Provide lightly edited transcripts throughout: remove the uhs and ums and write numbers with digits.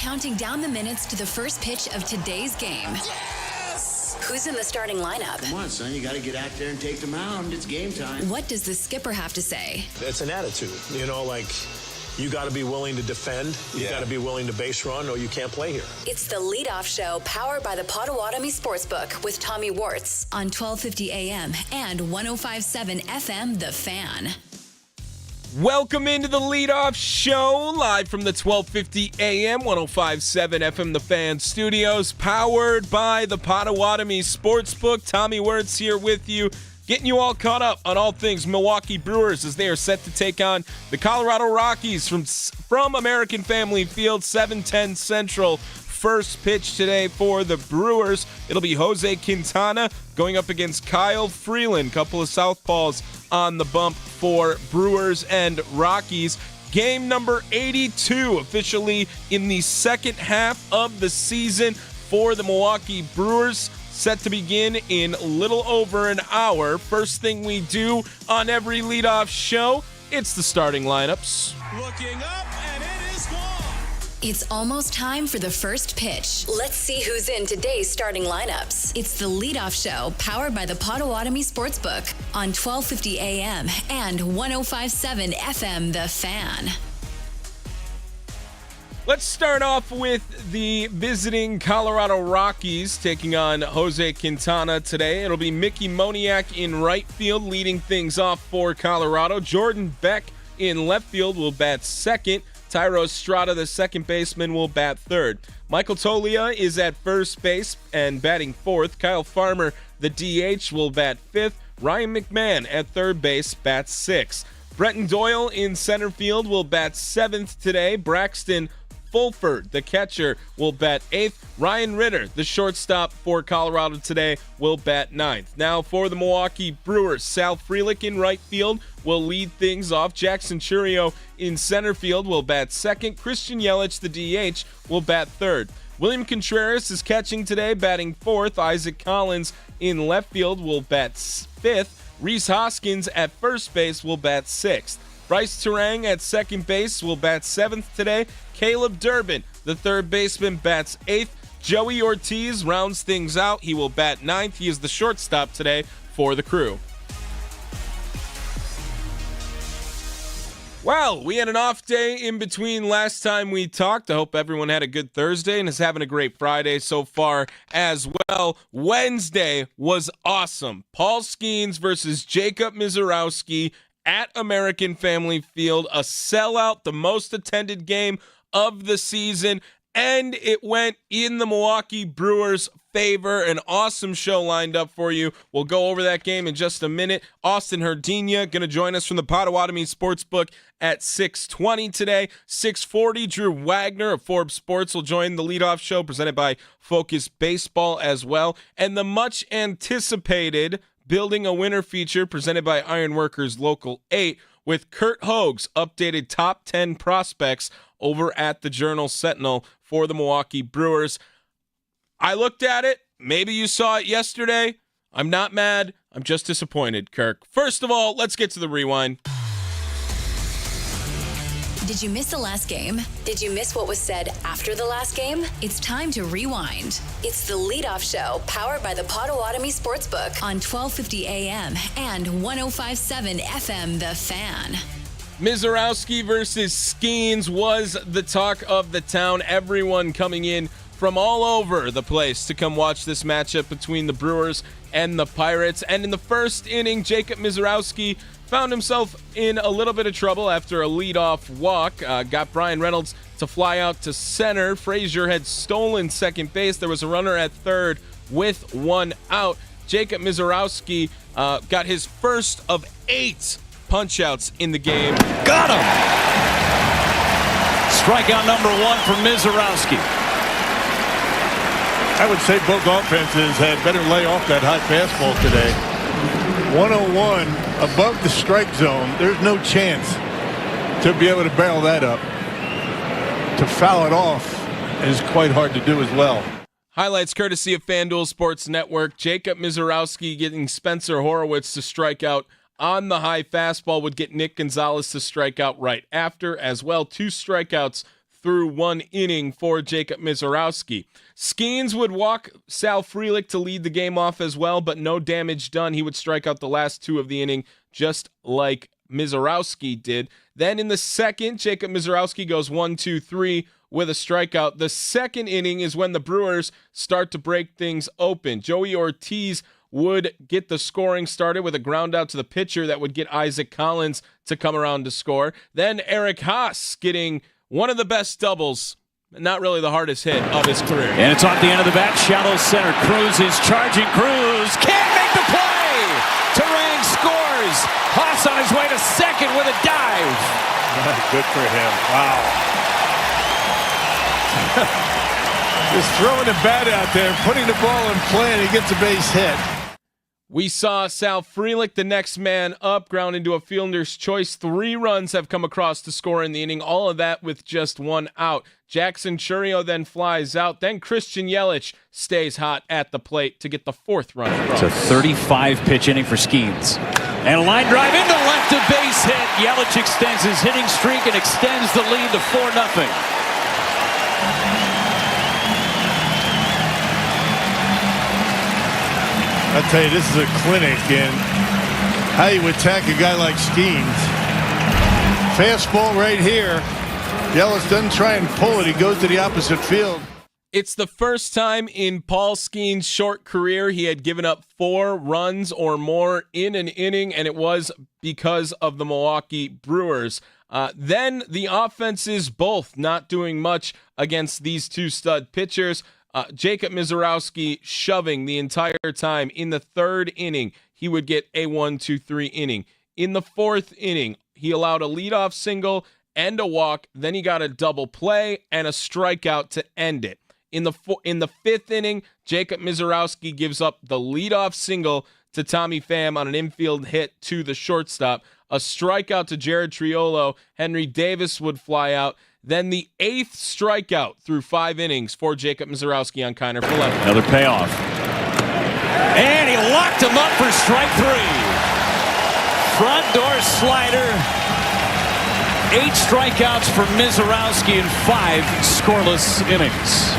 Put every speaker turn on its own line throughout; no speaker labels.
counting down the minutes to the first pitch of today's game.
Yes!
Who's in the starting lineup?
Come on, son, you got to get out there and take the mound. It's game time.
What does the skipper have to say?
It's an attitude, you got to be willing to defend, you got to be willing to base run, or you can't play here.
It's the leadoff show powered by the Potawatomi Sportsbook with Tommy Wortz on 1250 AM and 105.7 FM The Fan.
Welcome into the leadoff show, live from the 1250 AM, 105.7 FM The Fan studios, powered by the Potawatomi Sportsbook. Tommy Wortz here with you, getting you all caught up on all things Milwaukee Brewers as they are set to take on the Colorado Rockies from American Family Field, 7:10 Central. First pitch today for the Brewers. It'll be Jose Quintana going up against Kyle Freeland. Couple of southpaws on the bump for Brewers and Rockies. Game number 82 officially in the second half of the season for the Milwaukee Brewers. Set to begin in a little over an hour. First thing we do on every leadoff show, it's the starting lineups.
Looking up, and it is gone.
It's almost time for the first pitch. Let's see who's in today's starting lineups. It's the leadoff show powered by the Potawatomi Sportsbook on 1250 AM and 105.7 FM The Fan.
Let's start off with the visiting Colorado Rockies taking on Jose Quintana today. It'll be Mickey Moniak in right field leading things off for Colorado. Jordan Beck in left field will bat second. Tyro Estrada, the second baseman, will bat third. Michael Toglia is at first base and batting fourth. Kyle Farmer, the DH, will bat fifth. Ryan McMahon at third base bats sixth. Brenton Doyle in center field will bat seventh today. Braxton Fulford, the catcher, will bat eighth. Ryan Ritter, the shortstop for Colorado today, will bat ninth. Now for the Milwaukee Brewers, Sal Frelick in right field will lead things off. Jackson Churio in center field will bat second. Christian Yelich, the DH, will bat third. William Contreras is catching today, batting fourth. Isaac Collins in left field will bat fifth. Rhys Hoskins at first base will bat sixth. Bryce Terang at second base will bat seventh today. Caleb Durbin, the third baseman, bats eighth. Joey Ortiz rounds things out. He will bat ninth. He is the shortstop today for the Crew. Well, we had an off day in between last time we talked. I hope everyone had a good Thursday and is having a great Friday so far as well. Wednesday was awesome. Paul Skeens versus Jacob Misiorowski at American Family Field, a sellout, the most attended game of the season, and it went in the Milwaukee Brewers' favor. An awesome show lined up for you. We'll go over that game in just a minute. Austin Herdina going to join us from the Potawatomi Sportsbook at 6:20 today. 6:40, Drew Wagner of Forbes Sports will join the leadoff show presented by Focus Baseball as well. And the much anticipated Building a Winner feature presented by Ironworkers Local 8 with Kurt Hoag's updated top 10 prospects over at the Journal-Sentinel for the Milwaukee Brewers. I looked at it. Maybe you saw it yesterday. I'm not mad. I'm just disappointed, Kirk. First of all, let's get to the rewind.
Did you miss the last game? Did you miss what was said after the last game? It's time to rewind. It's the leadoff show powered by the Potawatomi Sportsbook on 1250 AM and 105.7 FM The Fan.
Misiorowski versus Skeens was the talk of the town. Everyone coming in from all over the place to come watch this matchup between the Brewers and the Pirates. And in the first inning, Jacob Misiorowski found himself in a little bit of trouble after a leadoff walk. Got Brian Reynolds to fly out to center. Frazier had stolen second base. There was a runner at third with one out. Jacob Misiorowski got his first of 8 punch-outs in the game.
Got him! Strikeout number 1 for Misiorowski.
I would say both offenses had better lay off that high fastball today. 101 above the strike zone. There's no chance to be able to barrel that up. To foul it off is quite hard to do as well.
Highlights courtesy of FanDuel Sports Network. Jacob Misiorowski getting Spencer Horowitz to strike out on the high fastball would get Nick Gonzalez to strike out right after as well. 2 strikeouts through 1 inning for Jacob Misiorowski. Skeens would walk Sal Frelick to lead the game off as well, but no damage done. He would strike out the last 2 of the inning, just like Misiorowski did. Then in the second, Jacob Misiorowski goes 1-2-3 with a strikeout. The second inning is when the Brewers start to break things open. Joey Ortiz would get the scoring started with a ground out to the pitcher that would get Isaac Collins to come around to score. Then Eric Haas getting one of the best doubles, not really the hardest hit of his career.
And it's off the end of the bat, shallow center. Cruz is charging. Cruz can't make the play. Terang scores. Haas on his way to second with a dive.
Good for him. Wow. Just throwing the bat out there, putting the ball in play, and he gets a base hit.
We saw Sal Frelick, the next man up, ground into a fielder's choice. 3 runs have come across to score in the inning, all of that with just 1 out. Jackson Churio then flies out. Then Christian Yelich stays hot at the plate to get the 4th run across.
It's a 35-pitch inning for Skeens. And a line drive into left, a base hit. Yelich extends his hitting streak and extends the lead to 4-0.
I'll tell you, this is a clinic in how you attack a guy like Skeens. Fastball right here. Yelich doesn't try and pull it. He goes to the opposite field.
It's the first time in Paul Skeens' short career he had given up 4 runs or more in an inning, and it was because of the Milwaukee Brewers. Then the offenses both not doing much against these 2 stud pitchers. Jacob Misiorowski shoving the entire time. In the 3rd inning, he would get a 1-2-3 inning. In the 4th inning, he allowed a leadoff single and a walk. Then he got a double play and a strikeout to end it. In the 5th inning, Jacob Misiorowski gives up the leadoff single to Tommy Pham on an infield hit to the shortstop. A strikeout to Jared Triolo. Henry Davis would fly out. Then the 8th strikeout through 5 innings for Jacob Misiorowski on Kiner Falefa.
Another payoff. And he locked him up for strike 3. Front door slider. 8 strikeouts for Misiorowski in 5 scoreless innings.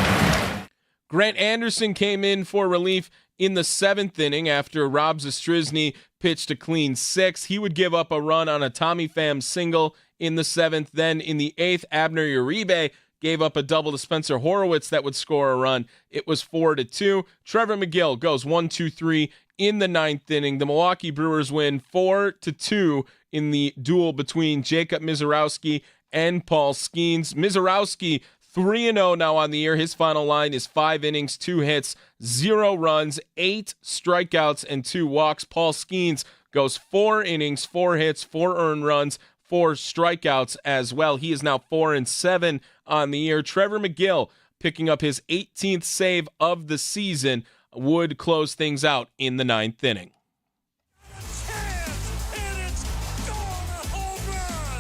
Grant Anderson came in for relief in the 7th inning after Rob Zastryzny pitched a clean 6. He would give up a run on a Tommy Pham single in the 7th. Then in the 8th, Abner Uribe gave up a double to Spencer Horowitz that would score a run. It was 4-2. Trevor McGill goes 1-2-3 in the 9th inning. The Milwaukee Brewers win 4-2 in the duel between Jacob Misiorowski and Paul Skeens. Misiorowski 3-0 now on the year. His final line is 5 innings, 2 hits, 0 runs, 8 strikeouts, and 2 walks. Paul Skeens goes 4 innings, 4 hits, 4 earned runs, 4 strikeouts as well. He is now 4-7 on the year. Trevor McGill picking up his 18th save of the season would close things out in the 9th inning.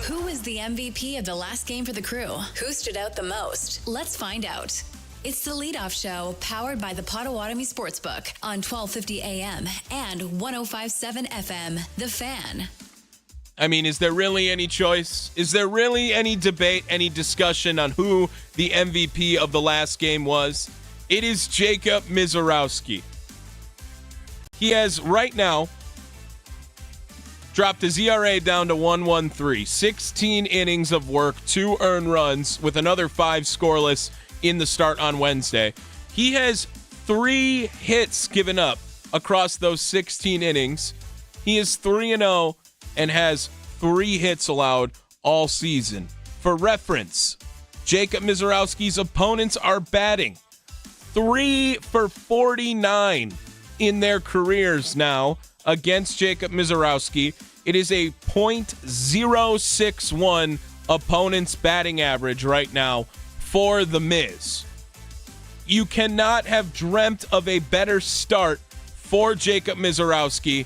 Who was the MVP of the last game for the Crew? Who stood out the most? Let's find out. It's the Leadoff Show, powered by the Potawatomi Sportsbook on 1250 AM and 105.7 FM. The Fan.
I mean, is there really any choice? Is there really any debate, any discussion on who the MVP of the last game was? It is Jacob Misiorowski. He has right now dropped his ERA down to 1.13. 16 innings of work, 2 earned runs with another 5 scoreless in the start on Wednesday. He has 3 hits given up across those 16 innings. He is 3-0 and has 3 hits allowed all season. For reference, Jacob Misiorowski's opponents are batting 3 for 49 in their careers now against Jacob Misiorowski. It is a .061 opponent's batting average right now for the Miz. You cannot have dreamt of a better start for Jacob Misiorowski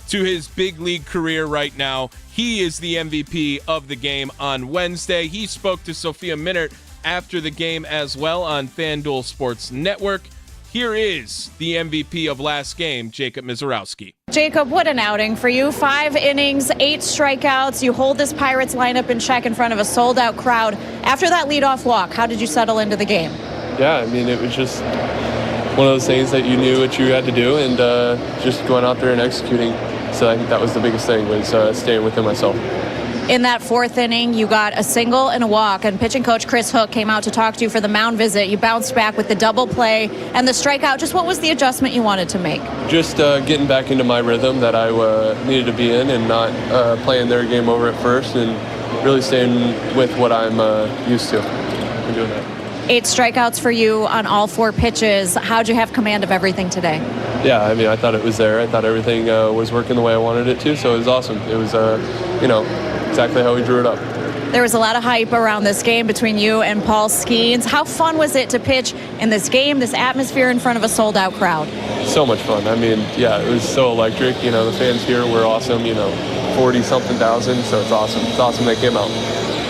to his big league career right now. He is the MVP of the game on Wednesday. He spoke to Sophia Minnaert after the game as well on FanDuel Sports Network. Here is the MVP of last game, Jacob Mizorowski.
Jacob, what an outing for you. 5 innings, 8 strikeouts. You hold this Pirates lineup in check in front of a sold-out crowd. After that leadoff walk, how did you settle into the game?
Yeah, I mean, it was just one of those things that you knew what you had to do and just going out there and executing. So I think that was the biggest thing, was staying within myself.
In that 4th inning, you got a single and a walk, and pitching coach Chris Hook came out to talk to you for the mound visit. You bounced back with the double play and the strikeout. Just what was the adjustment you wanted to make?
Just getting back into my rhythm that I needed to be in, and not playing their game over at first, and really staying with what I'm used to and doing that.
8 strikeouts for you on all 4 pitches. How'd you have command of everything today?
Yeah, I mean, I thought it was there. I thought everything was working the way I wanted it to, so it was awesome. It was, exactly how we drew it up.
There was a lot of hype around this game between you and Paul Skeens. How fun was it to pitch in this game, this atmosphere in front of a sold-out crowd?
So much fun. I mean, yeah, it was so electric. The fans here were awesome, 40-something thousand, so it's awesome. It's awesome they came out.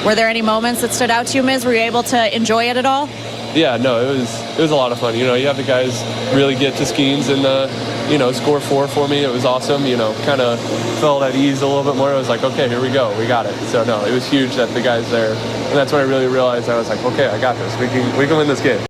Were there any moments that stood out to you, Miz? Were you able to enjoy it at all?
Yeah, no, it was a lot of fun. You have the guys really get to Skeens and, score 4 for me. It was awesome. Kind of felt at ease a little bit more. I was like, okay, here we go. We got it. So, no, it was huge that the guys there. And that's when I really realized, I was like, okay, I got this. We can win this game.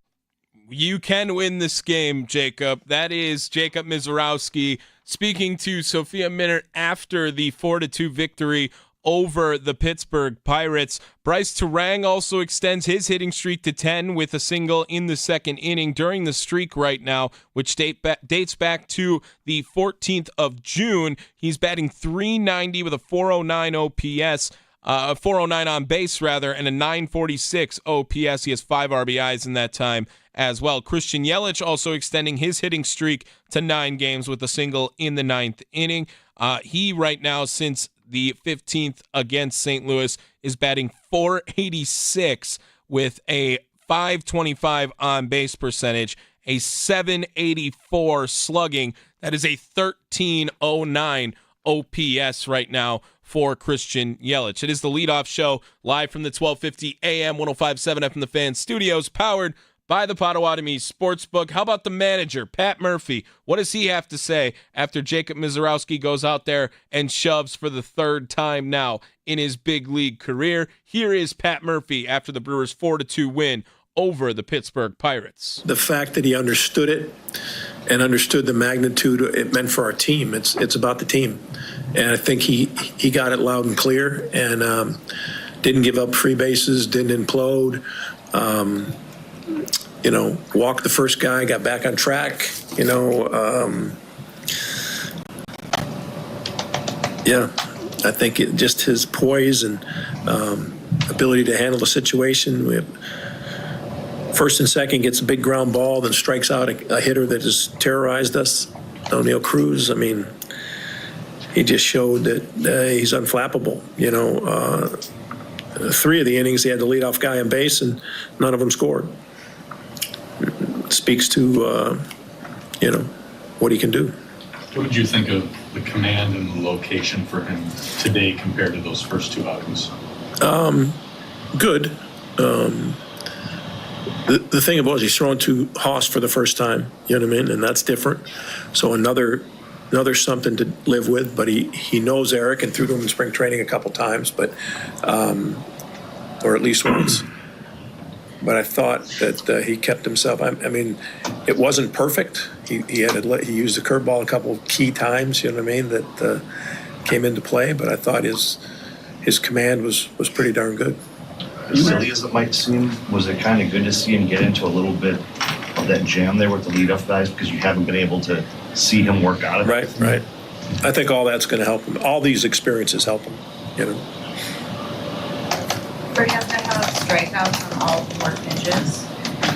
You can win this game, Jacob. That is Jacob Mizorowski speaking to Sophia Minnaert after the 4-2 victory over the Pittsburgh Pirates. Bryce Terang also extends his hitting streak to 10 with a single in the 2nd inning during the streak right now, which dates back to the 14th of June. He's batting .390 with a .409 OPS, 409 on base rather, and a .946 OPS. He has 5 RBIs in that time as well. Christian Yelich also extending his hitting streak to 9 games with a single in the 9th inning. He right now, since the 15th against St. Louis, is batting .486 with a .525 on base percentage, a .784 slugging. That is a .1309 OPS right now for Christian Yelich. It is the leadoff show live from the 1250 AM 105.7 FM The Fan studios, powered by the Potawatomi Sportsbook. How about the manager, Pat Murphy? What does he have to say after Jacob Mizorowski goes out there and shoves for the 3rd time now in his big league career? Here is Pat Murphy after the Brewers' 4-2 win over the Pittsburgh Pirates.
The fact that he understood it and understood the magnitude it meant for our team. It's about the team. And I think he got it loud and clear, and didn't give up free bases, didn't implode. Walked the first guy, got back on track, I think just his poise and ability to handle the situation. We have first and second, gets a big ground ball, then strikes out a hitter that has terrorized us, O'Neill Cruz. I mean, he just showed that he's unflappable. 3 of the innings, he had the leadoff guy on base, and none of them scored. Speaks to, what he can do.
What did you think of the command and the location for him today compared to those first 2 outings?
Good. The thing was, he's throwing to Haas for the first time, you know what I mean? And that's different. So another something to live with, but he knows Eric and threw to him in spring training a couple times, but or at least once. But I thought that he kept himself. I mean, it wasn't perfect. He used the curveball a couple key times, you know what I mean, that came into play. But I thought his command was pretty darn good.
As silly as it might seem, was it kind of good to see him get into a little bit of that jam there with the leadoff guys, because you haven't been able to see him work out of it?
Right. I think all that's going to help him. All these experiences help him,
For him to have strikeouts on all 4 pitches.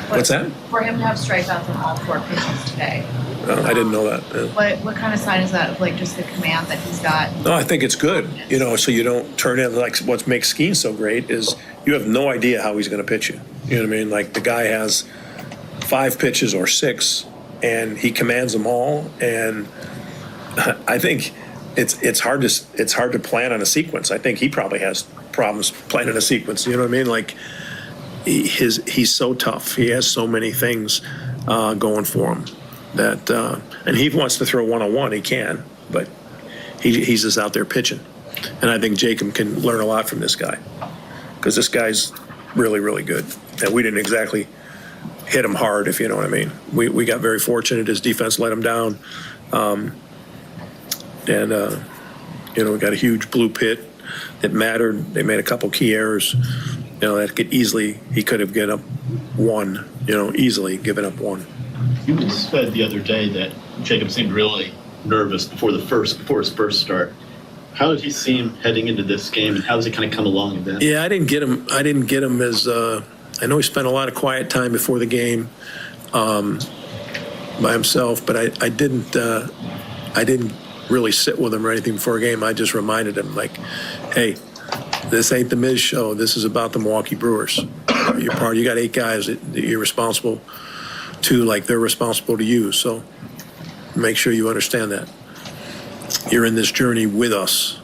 What's that?
For him to have strikeouts on all 4 pitches today.
I didn't know that. Yeah.
What kind of sign is that of just the command that he's got?
No, I think it's good. So you don't turn in what makes Skeens so great is you have no idea how he's going to pitch you. You know what I mean? The guy has 5 pitches or 6, and he commands them all. And I think it's hard to plan on a sequence. I think he probably has problems planning a sequence. You know what I mean? He's so tough. He has so many things going for him. And he wants to throw one-on-one, he can, but he's just out there pitching. And I think Jacob can learn a lot from this guy, because this guy's really, really good. And we didn't exactly hit him hard, if you know what I mean. We got very fortunate. His defense let him down. We got a huge blue pit that mattered. They made a couple key errors. He could have given up one, easily given up one.
You said the other day that Jacob seemed really nervous before his first start. How did he seem heading into this game, and how does he kind of come along in that?
Yeah, I didn't get him as I know he spent a lot of quiet time before the game by himself, but I didn't really sit with him or anything before a game. I just reminded him, like, hey, this ain't the Miz show. This is about the Milwaukee Brewers. You got 8 guys that you're responsible to, like they're responsible to you. So make sure you understand that you're in this journey with us.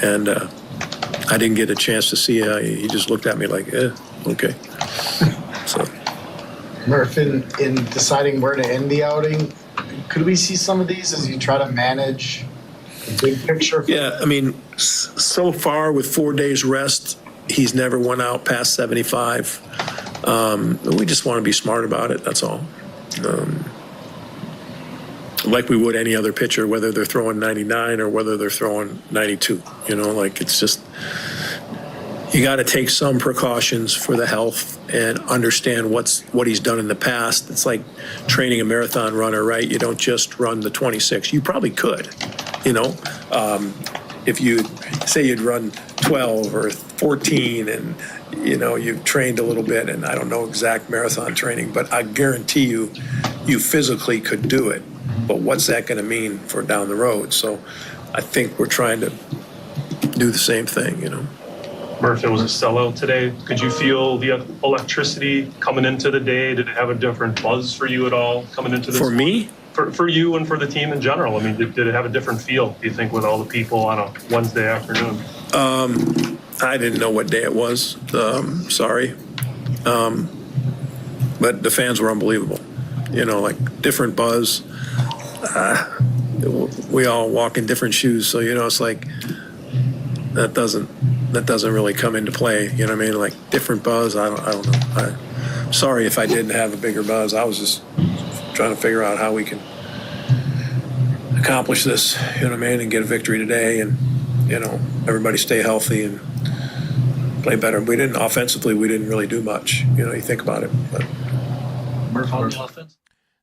And I didn't get a chance to see. He just looked at me like, okay. So,
Murph, in deciding where to end the outing, could we see some of these as you try to manage the big picture?
Yeah, I mean, so far with 4 days rest, he's never went out past 75. We just want to be smart about it, that's all. Like we would any other pitcher, whether they're throwing 99 or whether they're throwing 92. It's just, you got to take some precautions for the health and understand what he's done in the past. It's like training a marathon runner, right? You don't just run the 26. You probably could, if you say you'd run 12 or 14 and, you've trained a little bit, and I don't know exact marathon training, but I guarantee you physically could do it. But what's that going to mean for down the road? So I think we're trying to do the same thing,
Murph, it was a sellout today. Could you feel the electricity coming into the day? Did it have a different buzz for you at all coming into this?
For me?
For you and for the team in general. I mean, did it have a different feel, do you think, with all the people on a Wednesday afternoon?
I didn't know what day it was. Sorry. But the fans were unbelievable. Like different buzz. We all walk in different shoes, so it's like that doesn't really come into play. You know what I mean? Like different buzz. I don't know. Sorry if I didn't have a bigger buzz. I was just trying to figure out how we can accomplish this. You know what I mean? And get a victory today, and everybody stay healthy and play better. We didn't really do much. You think about it. But
Murph on the offense.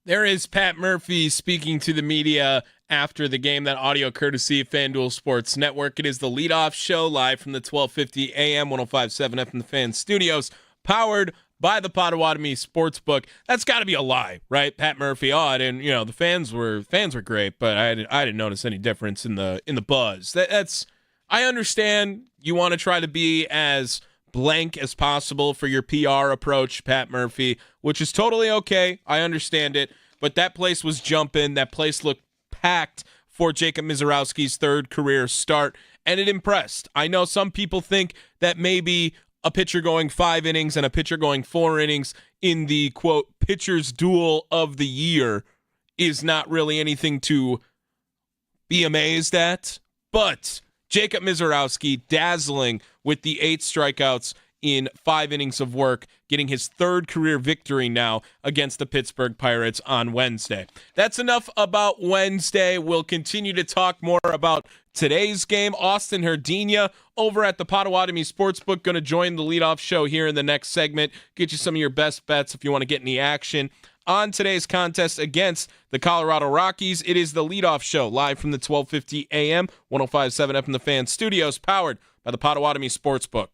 There is Pat Murphy speaking to the media after the game. That audio courtesy of FanDuel Sports Network. It is the leadoff show live from the 1250 AM 105.7 FM The Fan Studios, powered by the Potawatomi Sportsbook. That's got to be a lie, right? Pat Murphy, the fans were great, but I didn't notice any difference in the buzz. That's I understand you want to try to be as blank as possible for your PR approach, Pat Murphy, which is totally okay. I understand it, but that place was jumping. That place looked packed for Jacob Mizorowski's 3rd career start, and it impressed. I know some people think that maybe a pitcher going 5 innings and a pitcher going 4 innings in the, quote, pitcher's duel of the year is not really anything to be amazed at, but Jacob Mizorowski dazzling with the 8 strikeouts in 5 innings of work, getting his 3rd career victory now against the Pittsburgh Pirates on Wednesday. That's enough about Wednesday. We'll continue to talk more about today's game. Austin Herdina over at the Potawatomi Sportsbook going to join the leadoff show here in the next segment. Get you some of your best bets if you want to get in the action on today's contest against the Colorado Rockies. It is the leadoff show live from the 1250 AM 105.7 FM The Fan Studios, powered by the Potawatomi Sportsbook.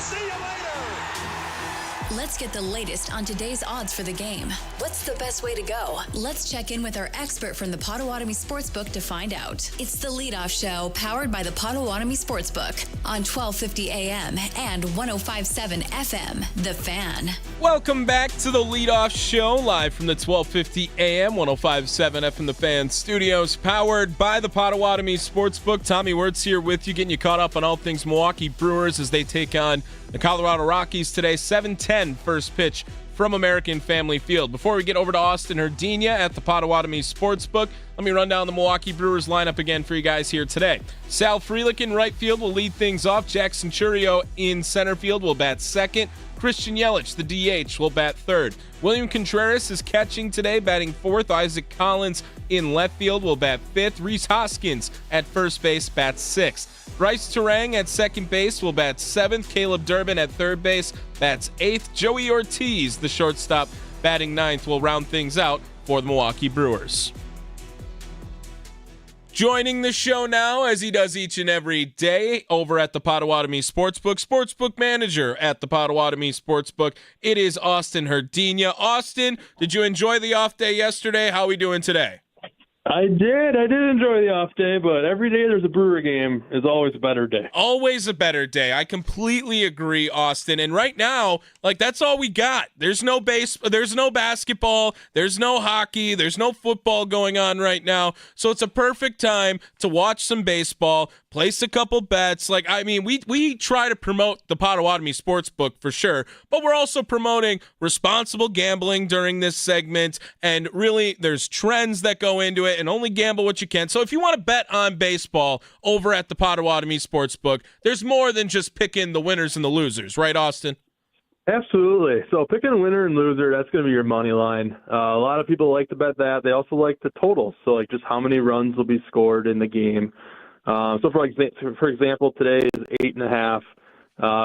See you later.
Let's get the latest on today's odds for the game. What's the best way to go? Let's check in with our expert from the Potawatomi Sportsbook to find out. It's the Leadoff Show, powered by the Potawatomi Sportsbook on 1250 AM and 105.7 FM, The Fan.
Welcome back to the Leadoff Show, live from the 1250 AM, 105.7 FM, The Fan studios, powered by the Potawatomi Sportsbook. Tommy Wortz here with you, getting you caught up on all things Milwaukee Brewers as they take on the Colorado Rockies today. 7:10 first pitch from American Family Field. Before we get over to Austin Herdina at the Potawatomi Sportsbook, let me run down the Milwaukee Brewers lineup again for you guys here today. Sal Frelick in right field will lead things off. Jackson Chourio in center field will bat second. Christian Yelich, the DH, will bat third. William Contreras is catching today, batting fourth. Isaac Collins in left field will bat fifth. Rhys Hoskins at first base bats sixth. Bryce Terang at second base will bat seventh. Caleb Durbin at third base bats eighth. Joey Ortiz, the shortstop, batting ninth, will round things out for the Milwaukee Brewers. Joining the show now, as he does each and every day, over at the Potawatomi Sportsbook manager at the Potawatomi Sportsbook, it is Austin Herdina. Austin, did you enjoy the off day yesterday? How are we doing today?
I did enjoy the off day, but every day there's a Brewer game is always a better day.
Always a better day. I completely agree, Austin. And right now, that's all we got. There's no basketball, there's no hockey, there's no football going on right now. So it's a perfect time to watch some baseball, place a couple bets. We try to promote the Potawatomi Sportsbook for sure, but we're also promoting responsible gambling during this segment. And really, there's trends that go into it, and only gamble what you can. So if you want to bet on baseball over at the Potawatomi Sportsbook, there's more than just picking the winners and the losers, right, Austin?
Absolutely. So picking a winner and loser, that's going to be your money line. A lot of people like to bet that. They also like the totals, so just how many runs will be scored in the game. So for example, today is 8.5.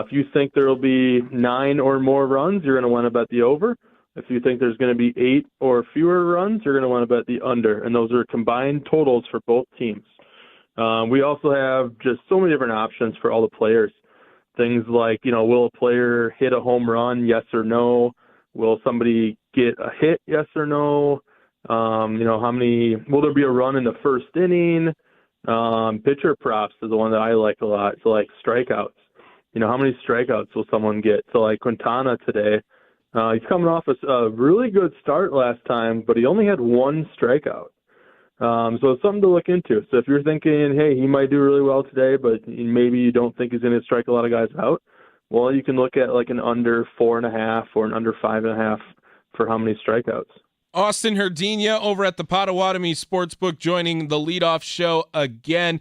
If you think there will be 9 or more runs, you're going to want to bet the over. If you think there's going to be 8 or fewer runs, you're going to want to bet the under, and those are combined totals for both teams. We also have just so many different options for all the players. Things like, will a player hit a home run, yes or no? Will somebody get a hit, yes or no? Will there be a run in the first inning? Pitcher props is the one that I like a lot. So strikeouts. How many strikeouts will someone get? So Quintana today, he's coming off a really good start last time, but he only had 1 strikeout. So it's something to look into. So if you're thinking, hey, he might do really well today, but maybe you don't think he's going to strike a lot of guys out, well, you can look at an under 4.5 or an under 5.5 for how many strikeouts.
Austin Herdina over at the Potawatomi Sportsbook, joining the Leadoff Show again.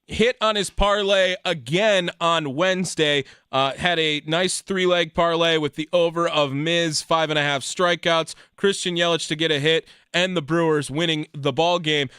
Hit on his parlay again on Wednesday. Had a nice 3-leg parlay with the over of Miz 5.5 strikeouts, Christian Yelich to get a hit, and the Brewers winning the ball game.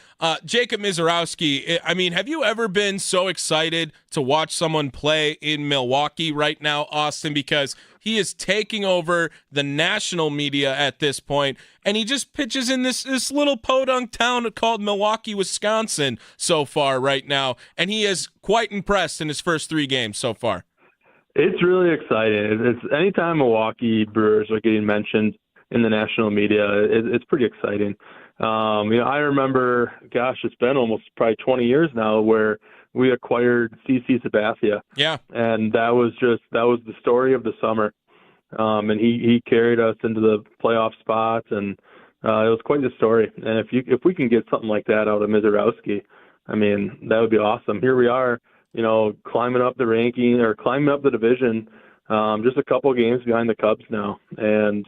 Jacob Mizorowski, have you ever been so excited to watch someone play in Milwaukee right now, Austin? Because he is taking over the national media at this point, and he just pitches in this little podunk town called Milwaukee, Wisconsin so far right now, and he is quite impressed in his first 3 games so far.
It's really exciting. It's anytime Milwaukee Brewers are getting mentioned in the national media, it's pretty exciting. I remember, it's been almost probably 20 years now where we acquired CC Sabathia.
Yeah.
And that was the story of the summer. And he carried us into the playoff spots, and it was quite the story. And if we can get something like that out of Mizorowski, that would be awesome. Here we are, climbing up the ranking or climbing up the division, just a couple games behind the Cubs now. And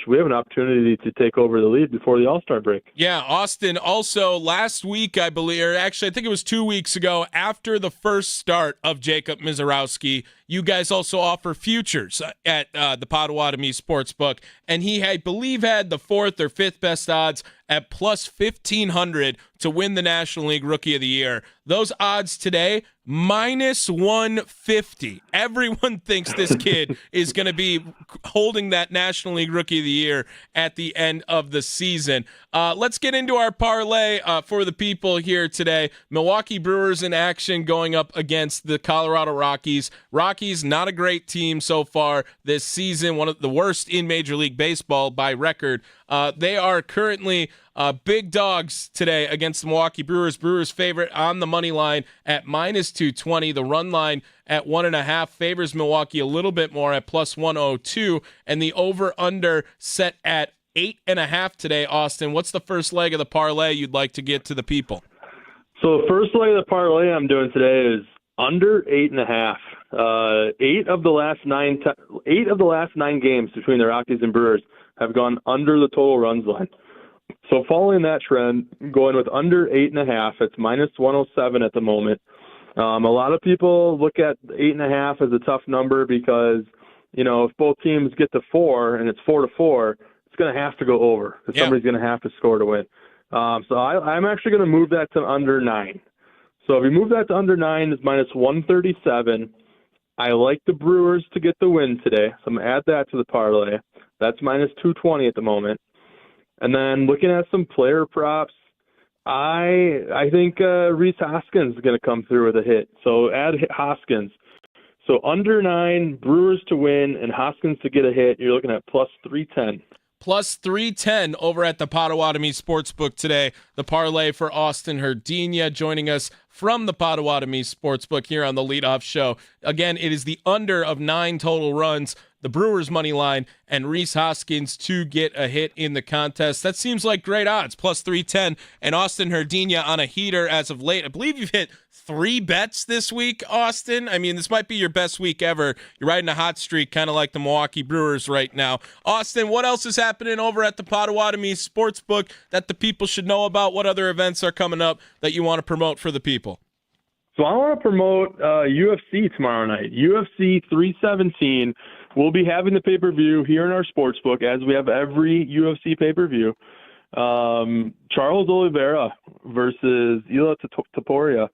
we have an opportunity to take over the lead before the All-Star break.
Yeah, Austin, also last week, I believe, or actually I think it was 2 weeks ago, after the first start of Jacob Mizorowski, you guys also offer futures at the Potawatomi Sportsbook, and he, I believe, had the 4th or 5th best odds at plus 1,500 to win the National League Rookie of the Year. Those odds today, minus 150. Everyone thinks this kid is going to be holding that National League Rookie of the Year at the end of the season. Let's get into our parlay for the people here today. Milwaukee Brewers in action going up against the Colorado Rockies. Rockies, not a great team so far this season, one of the worst in Major League Baseball by record. They are currently big dogs today against the Milwaukee Brewers. Brewers favorite on the money line at minus 220. The run line at 1.5 favors Milwaukee a little bit more at plus 102. And the over-under set at 8.5 today, Austin. What's the first leg of the parlay you'd like to get to the people?
So the first leg of the parlay I'm doing today is under 8.5. 8 of the last 9 games between the Rockies and Brewers have gone under the total runs line. So following that trend, going with under 8.5, it's minus 107 at the moment. A lot of people look at 8.5 as a tough number because, if both teams get to 4 and it's 4-4, it's going to have to go over. Because somebody's going to have to score to win. So I'm actually going to move that to under 9. So if we move that to under 9, it's minus 137. I like the Brewers to get the win today, so I'm going to add that to the parlay. That's minus 220 at the moment. And then looking at some player props, I think Rhys Hoskins is going to come through with a hit. So add Hoskins. So under 9, Brewers to win, and Hoskins to get a hit, you're looking at plus 310.
Plus 310 over at the Potawatomi Sportsbook today. The parlay for Austin Herdina joining us from the Potawatomi Sportsbook here on the Leadoff Show. Again, it is the under of 9 total runs, the Brewers money line, and Rhys Hoskins to get a hit in the contest. That seems like great odds, plus 310. And Austin Herdina on a heater as of late. I believe you've hit 3 bets this week, Austin. I mean, this might be your best week ever. You're riding a hot streak, kind of like the Milwaukee Brewers right now. Austin, what else is happening over at the Potawatomi Sportsbook that the people should know about? What other events are coming up that you want to promote for the people?
So I want to promote UFC tomorrow night. UFC 317. We'll be having the pay-per-view here in our sportsbook, as we have every UFC pay-per-view. Charles Oliveira versus Ilia Topuria.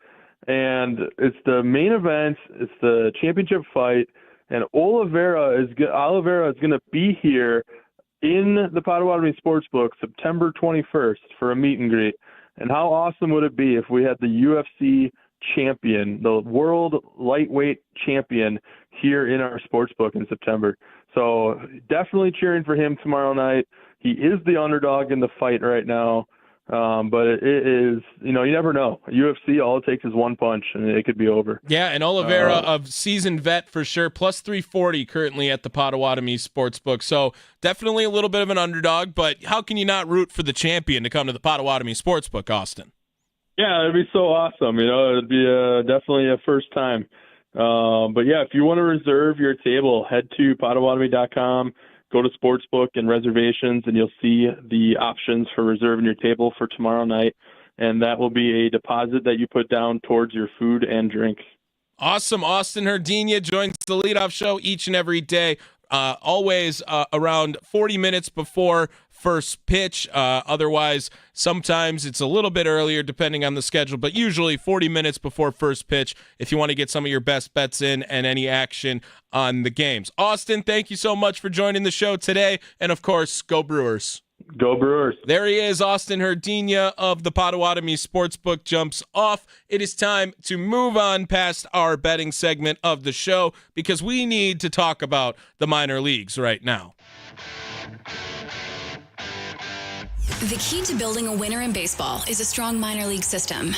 And it's the main event. It's the championship fight. And Oliveira is going to be here in the Potawatomi Sportsbook September 21st for a meet and greet. And how awesome would it be if we had the UFC champion, the world lightweight champion, here in our sportsbook in September. So definitely cheering for him tomorrow night. He is the underdog in the fight right now, but it is, you never know. UFC, all it takes is one punch, and it could be over.
Yeah, and Oliveira, a seasoned vet for sure, plus 340 currently at the Potawatomi Sportsbook. So definitely a little bit of an underdog, but how can you not root for the champion to come to the Potawatomi Sportsbook, Austin?
Yeah, it'd be so awesome. It'd be definitely a first time. But yeah, if you want to reserve your table, head to Potawatomi.com, go to Sportsbook and reservations, and you'll see the options for reserving your table for tomorrow night. And that will be a deposit that you put down towards your food and drink.
Awesome. Austin Herdina joins the Leadoff Show each and every day, always around 40 minutes before first pitch. Otherwise, sometimes it's a little bit earlier depending on the schedule, but usually 40 minutes before first pitch if you want to get some of your best bets in and any action on the games. Austin, thank you so much for joining the show today. And of course, go Brewers.
Go Brewers.
There he is, Austin Herdina of the Potawatomi Sportsbook jumps off. It is time to move on past our betting segment of the show because we need to talk about the minor leagues right now.
The key to building a winner in baseball is a strong minor league system.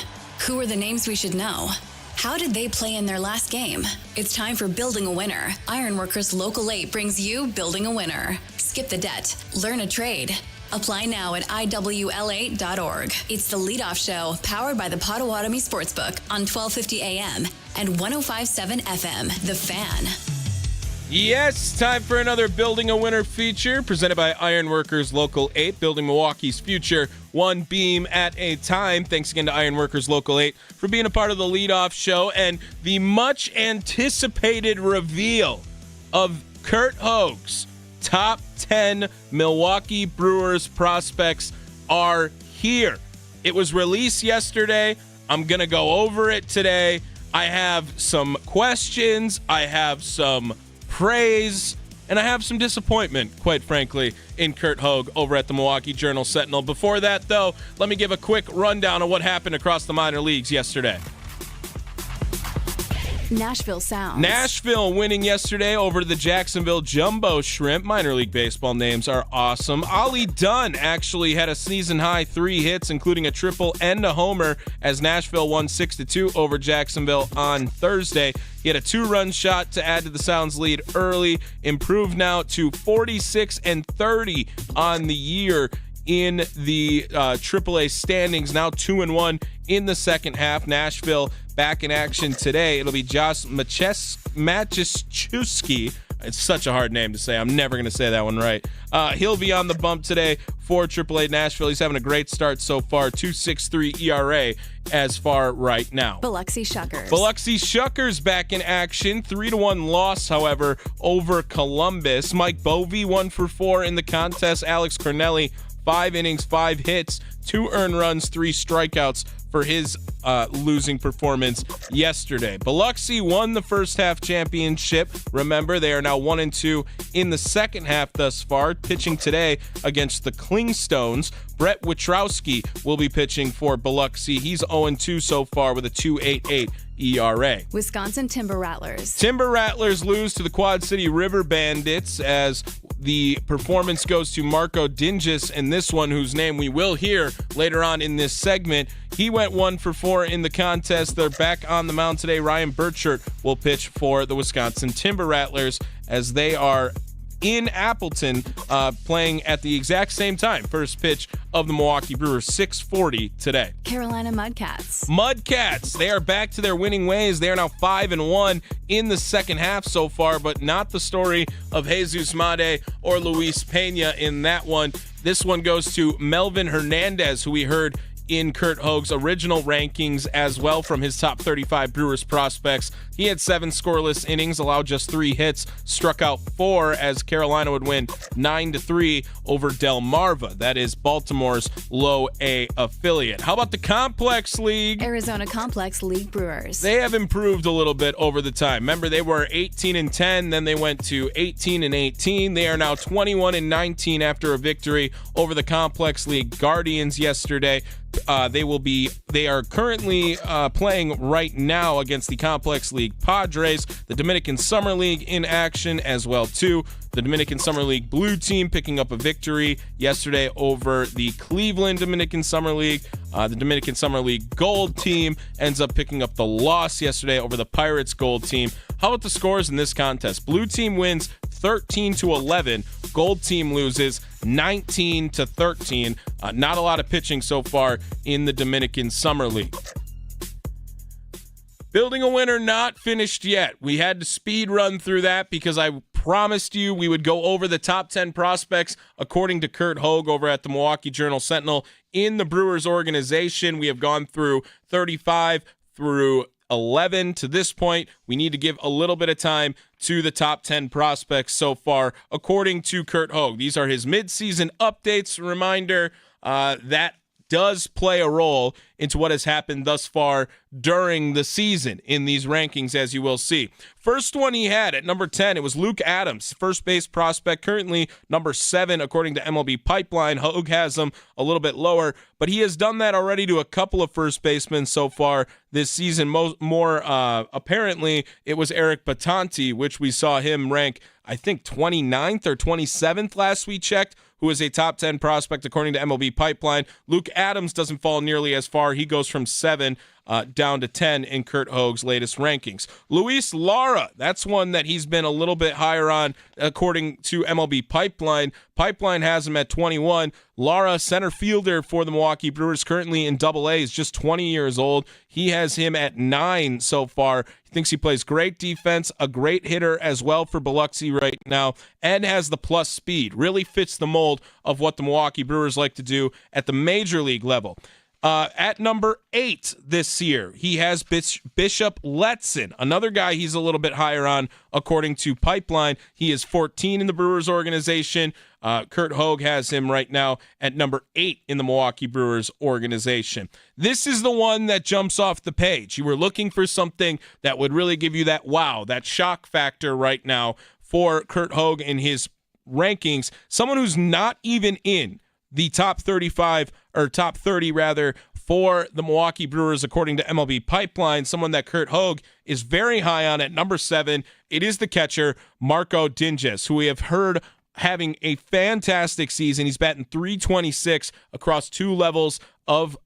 Who are the names we should know? How did they play in their last game? It's time for Building a Winner. Ironworkers Local 8 brings you Building a Winner. Skip the debt. Learn a trade. Apply now at iwl8.org. It's the Leadoff Show, powered by the Potawatomi Sportsbook on 1250 AM and 105.7 FM, The Fan.
Yes, time for another Building a Winner feature presented by Ironworkers Local 8, building Milwaukee's future one beam at a time. Thanks again to Ironworkers Local 8 for being a part of the Leadoff Show and the much anticipated reveal of Curt Hogg's top 10 Milwaukee Brewers prospects are here. It was released yesterday. I'm going to go over it today. I have some questions. I have some praise. And I have some disappointment, quite frankly, in Curt Hogue over at the Milwaukee Journal-Sentinel. Before that, though, let me give a quick rundown of what happened across the minor leagues yesterday.
Nashville Sounds.
Nashville winning yesterday over the Jacksonville Jumbo Shrimp. Minor league baseball names are awesome. Ollie Dunn actually had a season-high 3 hits, including a triple and a homer, as Nashville won 6-2 over Jacksonville on Thursday. He had a 2-run shot to add to the Sounds lead early, improved now to 46-30 on the year in the AAA standings, now 2-1 in the second half. Nashville back in action today. It'll be Josh Maciszewski. It's such a hard name to say. I'm never going to say that one right. He'll be on the bump today for AAA Nashville. He's having a great start so far. 2.63 ERA as far right now.
Biloxi Shuckers.
Biloxi Shuckers back in action. 3-1 loss, however, over Columbus. Mike Bovey 1 for 4 in the contest. Alex Cornelli 5 innings, 5 hits, 2 earned runs, 3 strikeouts for his losing performance yesterday. Biloxi won the first half championship. Remember, they are now 1-2 in the second half thus far, pitching today against the Clingstones. Brett Witrowski will be pitching for Biloxi. He's 0-2 so far with a 2.88 ERA.
Wisconsin Timber Rattlers.
Timber Rattlers lose to the Quad City River Bandits as the performance goes to Marco Dinges, and this one, whose name we will hear later on in this segment. He went 1 for 4 in the contest. They're back on the mound today. Ryan Burchert will pitch for the Wisconsin Timber Rattlers as they are in Appleton playing at the exact same time. First pitch of the Milwaukee Brewers, 6:40 today.
Carolina Mudcats.
Mudcats, they are back to their winning ways. They are now 5-1 in the second half so far, but not the story of Jesus Made or Luis Pena in that one. This one goes to Melvin Hernandez, who we heard in Curt Hogue's original rankings as well from his top 35 Brewers prospects. He had 7 scoreless innings, allowed just 3 hits, struck out 4 as Carolina would win 9-3 over Delmarva. That is Baltimore's low A affiliate. How about the Complex League?
Arizona Complex League Brewers.
They have improved a little bit over the time. Remember, they were 18-10, then they went to 18-18. They are now 21-19 after a victory over the Complex League Guardians yesterday. They are currently playing right now against the Complex League Padres. The Dominican Summer League in action as well too. The Dominican Summer League blue team picking up a victory yesterday over the Cleveland Dominican Summer League. The Dominican Summer League gold team ends up picking up the loss yesterday over the Pirates gold team. How about the scores in this contest? Blue team wins 13-11. Gold team loses 19-13. Not a lot of pitching so far in the Dominican Summer League. Building a winner not finished yet. We had to speed run through that because I promised you we would go over the top 10 prospects according to Curt Hogue over at the Milwaukee Journal-Sentinel in the Brewers organization. We have gone through 35 through 11 to this point. We need to give a little bit of time to the top 10 prospects so far, according to Curt Hogue. These are his midseason updates. Reminder that does play a role into what has happened thus far during the season in these rankings, as you will see. First one he had at number 10, it was Luke Adams, first base prospect, currently number 7 according to MLB Pipeline. Hogue has him a little bit lower, but he has done that already to a couple of first basemen so far this season. More apparently, it was Eric Batanti, which we saw him rank, I think, 29th or 27th last we checked, who is a top 10 prospect according to MLB Pipeline. Luke Adams doesn't fall nearly as far. He goes from 7 down to 10 in Curt Hogue's latest rankings. Luis Lara, that's one that he's been a little bit higher on according to MLB Pipeline. Pipeline has him at 21. Lara, center fielder for the Milwaukee Brewers, currently in Double-A, is just 20 years old. He has him at 9 so far. He thinks he plays great defense, a great hitter as well for Biloxi right now, and has the plus speed. Really fits the mold of what the Milwaukee Brewers like to do at the major league level. At number 8 this year, he has Bishop Letson, another guy he's a little bit higher on according to Pipeline. He is 14 in the Brewers organization. Kurt Hogue has him right now at number 8 in the Milwaukee Brewers organization. This is the one that jumps off the page. You were looking for something that would really give you that wow, that shock factor right now for Kurt Hogue in his rankings. Someone who's not even in the top 35 or top 30 rather for the Milwaukee Brewers according to MLB Pipeline. Someone that Kurt Hogue is very high on at number 7. It is the catcher Marco Dinges, who we have heard having a fantastic season. He's batting .326 across 2 levels of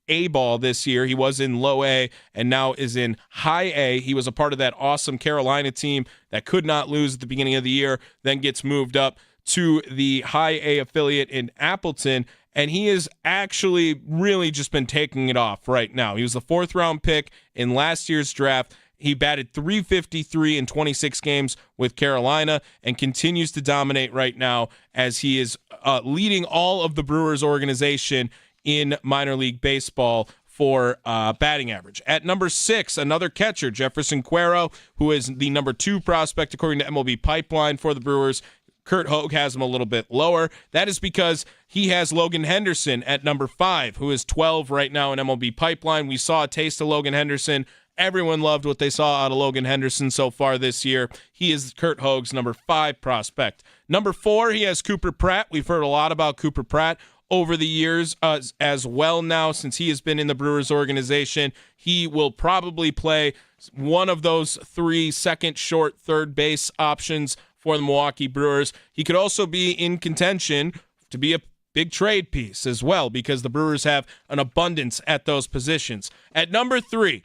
A ball this year. He was in low A and now is in high A. He was a part of that awesome Carolina team that could not lose at the beginning of the year, then gets moved up to the high A affiliate in Appleton, and he has actually really just been taking it off right now. He was the 4th round pick in last year's draft. He batted .353 in 26 games with Carolina and continues to dominate right now as he is leading all of the Brewers organization in minor league baseball for batting average. At number 6, another catcher, Jefferson Cuero, who is the number 2 prospect according to MLB Pipeline for the Brewers. Kurt Hogue has him a little bit lower. That is because he has Logan Henderson at number 5, who is 12 right now in MLB Pipeline. We saw a taste of Logan Henderson. Everyone loved what they saw out of Logan Henderson so far this year. He is Kurt Hogue's number 5 prospect. Number 4, he has Cooper Pratt. We've heard a lot about Cooper Pratt over the years as well now since he has been in the Brewers organization. He will probably play one of those 3 second, short, third base options for the Milwaukee Brewers. He could also be in contention to be a big trade piece as well because the Brewers have an abundance at those positions. At number 3,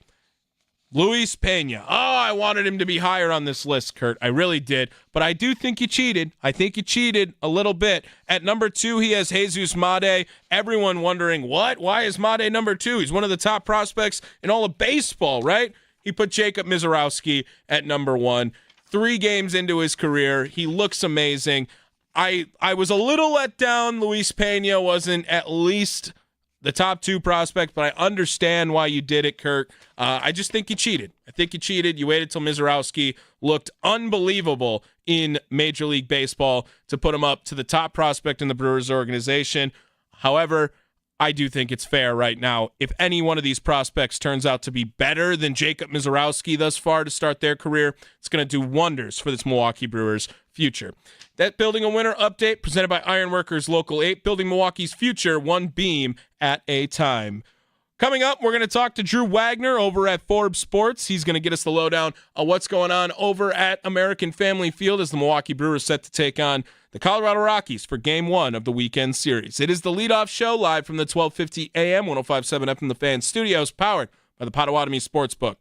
Luis Pena. Oh, I wanted him to be higher on this list, Kurt. I really did. But I do think you cheated. I think you cheated a little bit. At number 2, he has Jesus Made. Everyone wondering, what? Why is Made number 2? He's one of the top prospects in all of baseball, right? He put Jacob Mizorowski at number 1. 3 games into his career, he looks amazing. I was a little let down. Luis Pena wasn't at least the top 2 prospect, but I understand why you did it, Kurt. I just think you cheated. I think you cheated. You waited till Mizorowski looked unbelievable in Major League Baseball to put him up to the top prospect in the Brewers organization. However, I do think it's fair right now. If any one of these prospects turns out to be better than Jacob Mizorowski thus far to start their career, it's going to do wonders for this Milwaukee Brewers future. That Building a Winner update presented by Ironworkers Local 8, building Milwaukee's future one beam at a time. Coming up, we're going to talk to Drew Wagner over at Forbes Sports. He's going to get us the lowdown on what's going on over at American Family Field as the Milwaukee Brewers set to take on the Colorado Rockies for Game 1 of the weekend series. It is the leadoff show live from the 1250 AM, 105.7 FM The Fan Studios, powered by the Potawatomi Sportsbook.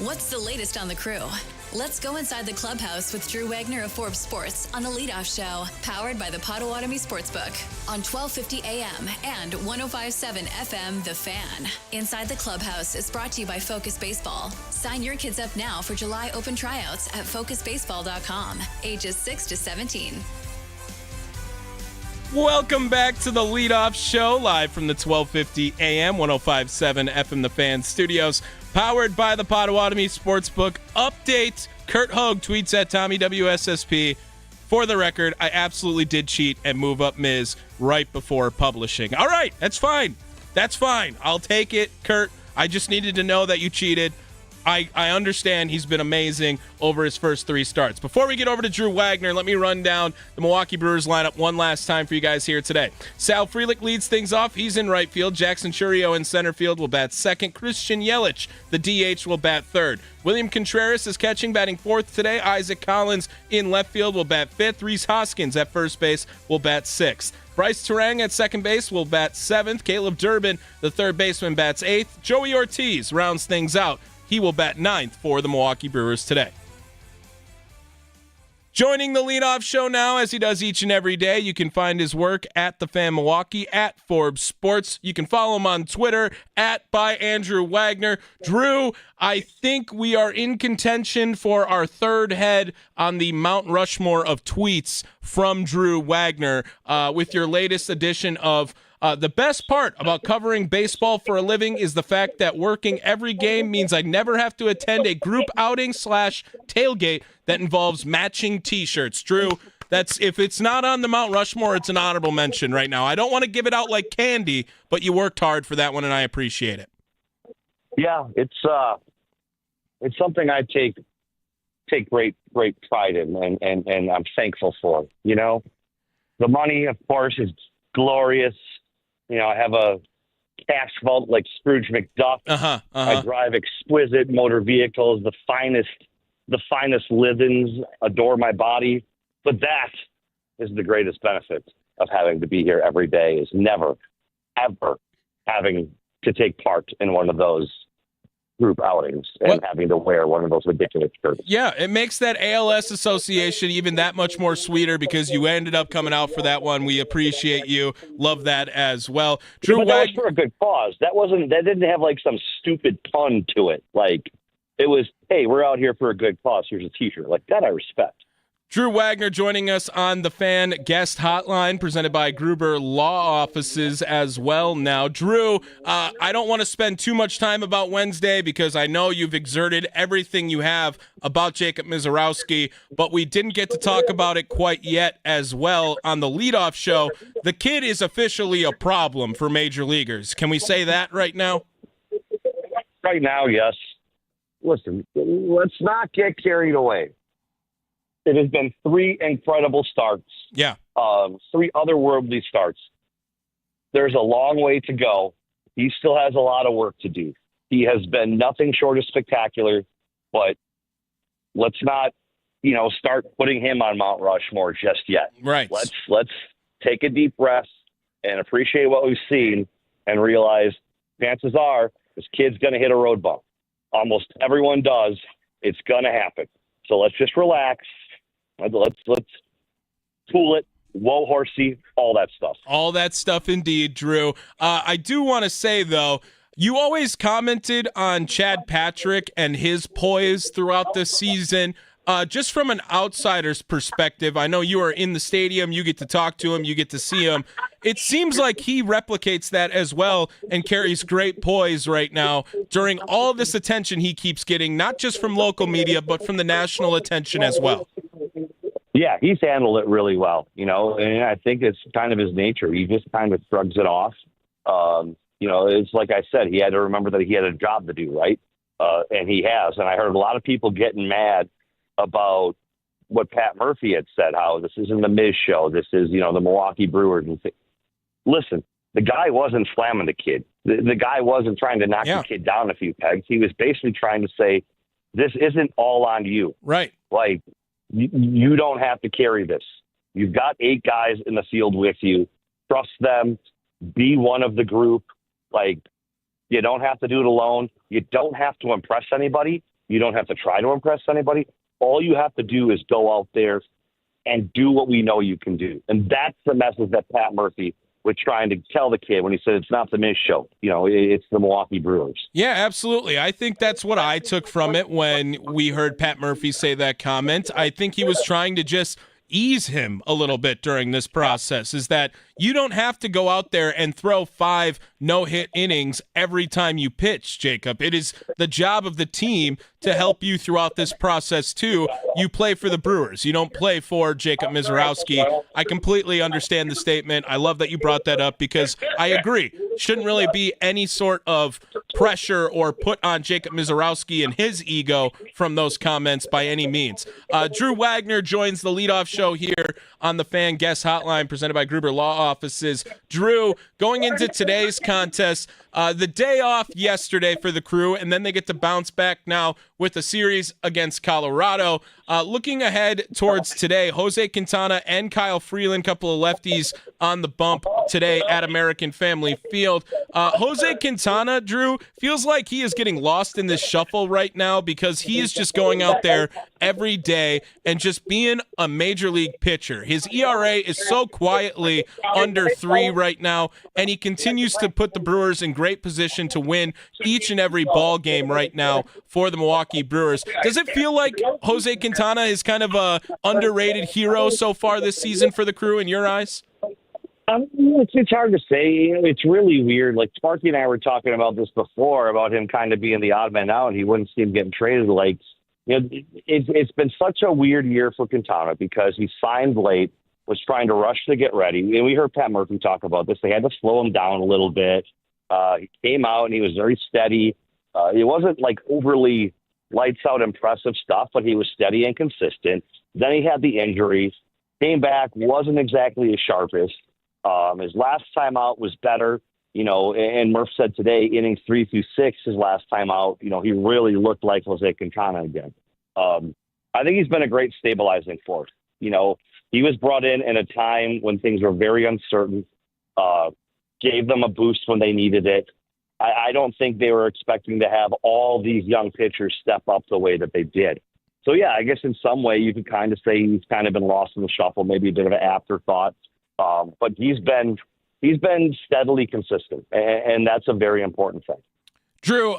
What's the latest on the crew? Let's go inside the clubhouse with Drew Wagner of Forbes Sports on the Leadoff Show, powered by the Potawatomi Sportsbook on 1250 AM and 105.7 FM The Fan. Inside the clubhouse is brought to you by Focus Baseball. Sign your kids up now for July open tryouts at focusbaseball.com, ages 6 to 17.
Welcome back to the Leadoff Show, live from the 1250 AM, 105.7 FM The Fan studios, powered by the Potawatomi Sportsbook. Update, Kurt Hogue tweets at Tommy WSSP. For the record, I absolutely did cheat and move up Miz right before publishing. All right, that's fine. That's fine. I'll take it, Kurt. I just needed to know that you cheated. I understand he's been amazing over his first 3 starts. Before we get over to Drew Wagner, let me run down the Milwaukee Brewers lineup one last time for you guys here today. Sal Frelick leads things off. He's in right field. Jackson Churio in center field will bat second. Christian Yelich, the DH, will bat third. William Contreras is catching, batting fourth today. Isaac Collins in left field will bat fifth. Rhys Hoskins at first base will bat sixth. Bryce Terang at second base will bat seventh. Caleb Durbin, the third baseman, bats eighth. Joey Ortiz rounds things out. He will bat ninth for the Milwaukee Brewers today. Joining the Leadoff Show now, as he does each and every day, you can find his work at The Fan Milwaukee, at Forbes Sports. You can follow him on Twitter, at by Andrew Wagner. Drew, I think we are in contention for our third head on the Mount Rushmore of tweets from Drew Wagner with your latest edition of the best part about covering baseball for a living is the fact that working every game means I never have to attend a group outing / tailgate that involves matching T-shirts. Drew, that's if it's not on the Mount Rushmore, it's an honorable mention right now. I don't want to give it out like candy, but you worked hard for that one, and I appreciate it.
Yeah, it's something I take great pride in, and I'm thankful for. You know, the money, of course, is glorious. You know, I have a cash vault like Scrooge McDuck. I drive exquisite motor vehicles, the finest livings, adore my body. But that is the greatest benefit of having to be here every day, is never, ever having to take part in one of those group outings and having to wear one of those ridiculous shirts.
Yeah, it makes that ALS association even that much more sweeter because you ended up coming out for that one. We appreciate you. Love that as well. Drew,
but that was for a good cause. That didn't have like some stupid pun to it. Like, it was, hey, we're out here for a good cause. Here's a T-shirt. Like, that I respect.
Drew Wagner joining us on the Fan Guest Hotline, presented by Gruber Law Offices as well now. Drew, I don't want to spend too much time about Wednesday because I know you've exerted everything you have about Jacob Misiorowski, but we didn't get to talk about it quite yet as well on the Leadoff Show. The kid is officially a problem for major leaguers. Can we say that right now?
Right now, yes. Listen, let's not get carried away. It has been 3 incredible starts.
Yeah.
3 otherworldly starts. There's a long way to go. He still has a lot of work to do. He has been nothing short of spectacular, but let's not, start putting him on Mount Rushmore just yet.
Right.
Let's take a deep breath and appreciate what we've seen and realize chances are this kid's going to hit a road bump. Almost everyone does. It's going to happen. So let's just relax. Let's cool it. Whoa, horsey, all that stuff.
All that stuff indeed, Drew. I do want to say, though, you always commented on Chad Patrick and his poise throughout this season. Just from an outsider's perspective, I know you are in the stadium, you get to talk to him, you get to see him. It seems like he replicates that as well and carries great poise right now during all this attention he keeps getting, not just from local media, but from the national attention as well.
Yeah, he's handled it really well, and I think it's kind of his nature. He just kind of shrugs it off. It's like I said, he had to remember that he had a job to do, right? And he has. And I heard a lot of people getting mad about what Pat Murphy had said, how this isn't the Miz show. This is, the Milwaukee Brewers. Listen, the guy wasn't slamming the kid. The guy wasn't trying to knock the kid down a few pegs. He was basically trying to say, this isn't all on you.
Right.
Like, you don't have to carry this. You've got 8 guys in the field with you. Trust them. Be one of the group. Like, you don't have to do it alone. You don't have to impress anybody. You don't have to try to impress anybody. All you have to do is go out there and do what we know you can do. And that's the message that Pat Murphy was trying to tell the kid when he said it's not the Miz show. It's the Milwaukee Brewers.
Yeah, absolutely. I think that's what I took from it when we heard Pat Murphy say that comment. I think he was trying to just ease him a little bit during this process, is that you don't have to go out there and throw 5 no-hit innings every time you pitch, Jacob. It is the job of the team to help you throughout this process, too. You play for the Brewers. You don't play for Jacob Mizorowski. I completely understand the statement. I love that you brought that up because I agree. Shouldn't really be any sort of pressure or put on Jacob Mizorowski and his ego from those comments by any means. Drew Wagner joins the leadoff show here on the Fan Guest Hotline presented by Gruber Law Offices. Drew, going into today's contest, the day off yesterday for the Crew, and then they get to bounce back now with a series against Colorado. Looking ahead towards today, Jose Quintana and Kyle Freeland, couple of lefties on the bump today at American Family Field. Jose Quintana, Drew, feels like he is getting lost in this shuffle right now because he is just going out there every day and just being a major league pitcher. His ERA is so quietly under 3 right now, and he continues to put the Brewers in great position to win each and every ball game right now for the Milwaukee Brewers. Does it feel like Jose Quintana is kind of a underrated hero so far this season for the Crew in your eyes?
It's hard to say. It's really weird. Like Sparky and I were talking about this before, about him kind of being the odd man out, and he wouldn't see him getting traded. Like, it's been such a weird year for Quintana because he signed late, was trying to rush to get ready. And we heard Pat Murphy talk about this. They had to slow him down a little bit. He came out and he was very steady. It wasn't like overly lights out impressive stuff, but he was steady and consistent. Then he had the injuries, came back, wasn't exactly as sharpest. His last time out was better, and Murph said today, innings 3 through 6, his last time out, he really looked like Jose Quintana again. I think he's been a great stabilizing force. He was brought in a time when things were very uncertain, gave them a boost when they needed it. I don't think they were expecting to have all these young pitchers step up the way that they did. So, yeah, I guess in some way you could kind of say he's kind of been lost in the shuffle, maybe a bit of an afterthought. But he's been steadily consistent, and that's a very important thing.
Drew,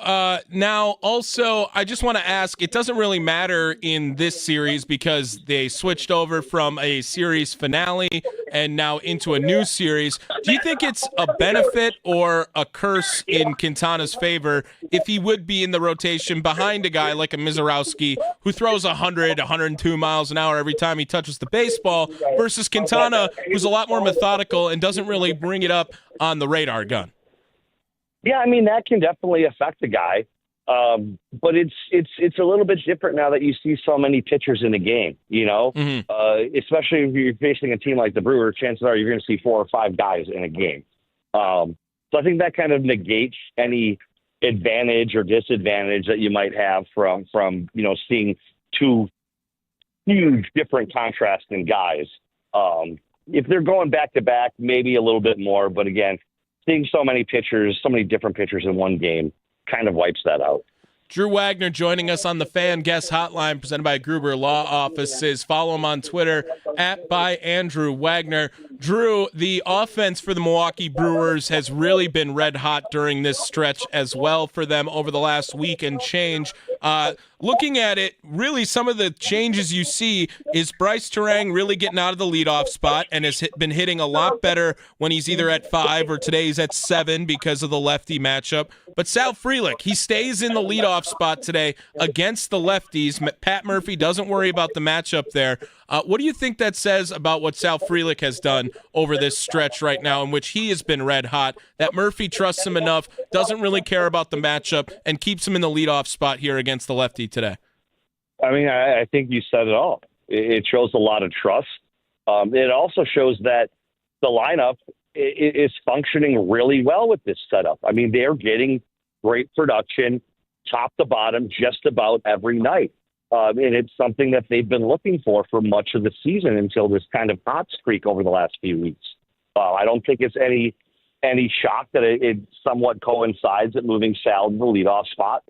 now also, I just want to ask, it doesn't really matter in this series because they switched over from a series finale and now into a new series. Do you think it's a benefit or a curse in Quintana's favor if he would be in the rotation behind a guy like a Mizorowski who throws 100, 102 miles an hour every time he touches the baseball versus Quintana, who's a lot more methodical and doesn't really bring it up on the radar gun?
Yeah, I mean, that can definitely affect the guy. But it's a little bit different now that you see so many pitchers in the game, especially if you're facing a team like the Brewers, chances are you're going to see 4 or 5 guys in a game. So I think that kind of negates any advantage or disadvantage that you might have from seeing 2 huge different contrasting guys. If they're going back to back, maybe a little bit more, but again, seeing so many pitchers, so many different pitchers in one game kind of wipes that out.
Drew Wagner joining us on the Fan Guest Hotline presented by Gruber Law Offices. Follow him on Twitter @ByAndrewWagner. Drew, the offense for the Milwaukee Brewers has really been red hot during this stretch as well for them over the last week and change. Looking at it, really some of the changes you see is Bryce Terang really getting out of the leadoff spot and has been hitting a lot better when he's either at 5 or today he's at 7 because of the lefty matchup. But Sal Frelick, he stays in the leadoff spot today against the lefties. Pat Murphy doesn't worry about the matchup there. What do you think that says about what Sal Frelick has done over this stretch right now in which he has been red hot, that Murphy trusts him enough, doesn't really care about the matchup, and keeps him in the leadoff spot here against the lefty today?
I mean, I think you said it all. It shows a lot of trust. It also shows that the lineup is functioning really well with this setup. I mean, they're getting great production top to bottom just about every night. And it's something that they've been looking for much of the season until this kind of hot streak over the last few weeks. I don't think it's any shock that it somewhat coincides at moving Sal to the leadoff spot.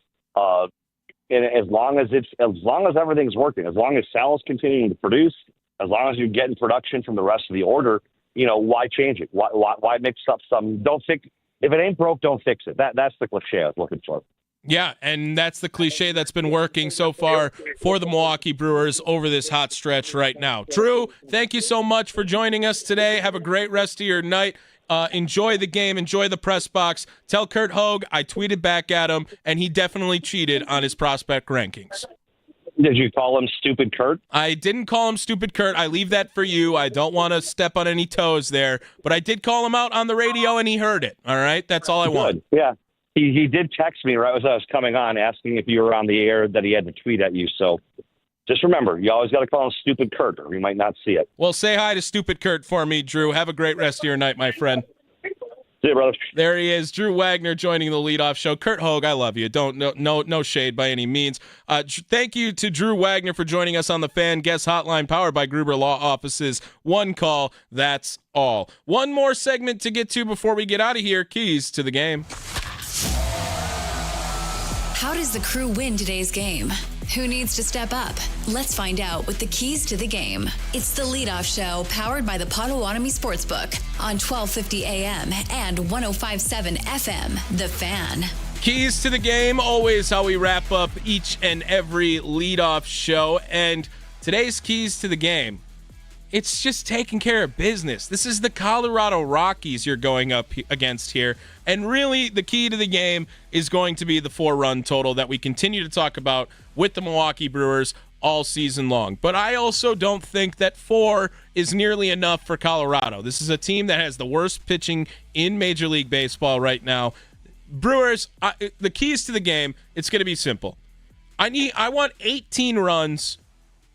And as long as everything's working, as long as Sal's continuing to produce, as long as you're getting production from the rest of the order, why change it? Why mix up some? If it ain't broke, don't fix it. That's the cliche I was looking for.
Yeah, and that's the cliche that's been working so far for the Milwaukee Brewers over this hot stretch right now. Drew, thank you so much for joining us today. Have a great rest of your night. Enjoy the game. Enjoy the press box. Tell Kurt Hogue I tweeted back at him, and he definitely cheated on his prospect rankings.
Did you call him Stupid Kurt?
I didn't call him Stupid Kurt. I leave that for you. I don't want to step on any toes there, but I did call him out on the radio, and he heard it. All right? That's all I want.
Yeah. He did text me right as I was coming on asking if you were on the air that he had to tweet at you. So just remember, you always got to call him Stupid Kurt, or he might not see it.
Well, say hi to Stupid Kurt for me, Drew. Have a great rest of your night, my friend.
See you, brother.
There he is, Drew Wagner joining the leadoff show. Kurt Hogue, I love you. No shade by any means. Thank you to Drew Wagner for joining us on the Fan Guest Hotline, powered by Gruber Law Offices. One call, that's all. One more segment to get to before we get out of here. Keys to the game.
How does the crew win today's game? Who needs to step up? Let's find out with the keys to the game. It's the leadoff show powered by the Potawatomi Sportsbook on 1250 AM and 105.7 FM, The Fan.
Keys to the game, always how we wrap up each and every leadoff show. And today's keys to the game, it's just taking care of business. This is the Colorado Rockies you're going up against here. And really, the key to the game is going to be the 4-run total that we continue to talk about with the Milwaukee Brewers all season long. But I also don't think that 4 is nearly enough for Colorado. This is a team that has the worst pitching in Major League Baseball right now. Brewers, the keys to the game, it's going to be simple. I want 18 runs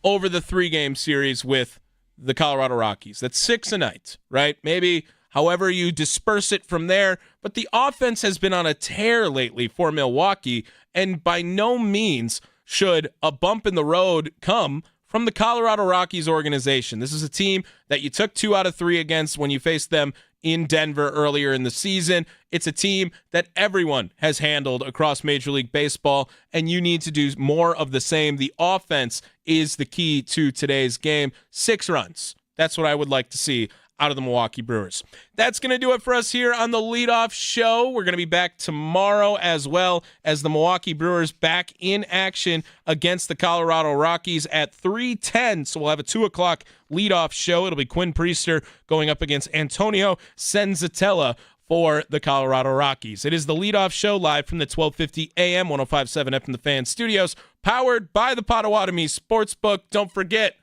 over the 3-game series with the Colorado Rockies. That's 6 a night, right? Maybe however you disperse it from there. But the offense has been on a tear lately for Milwaukee, and by no means should a bump in the road come from the Colorado Rockies organization. This is a team that you took 2 out of 3 against when you faced them in Denver earlier in the season. It's a team that everyone has handled across Major League Baseball, and you need to do more of the same. The offense is the key to today's game. 6 runs. That's what I would like to see out of the Milwaukee Brewers. That's going to do it for us here on the leadoff show. We're going to be back tomorrow as well as the Milwaukee Brewers back in action against the Colorado Rockies at 3:10. So we'll have a 2 o'clock leadoff show. It'll be Quinn Priester going up against Antonio Senzatella for the Colorado Rockies. It is the leadoff show live from the 1250 AM 105.7 FM The Fan studios, powered by the Potawatomi Sportsbook. Don't forget,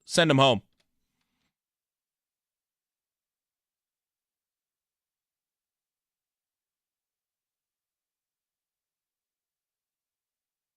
send them home.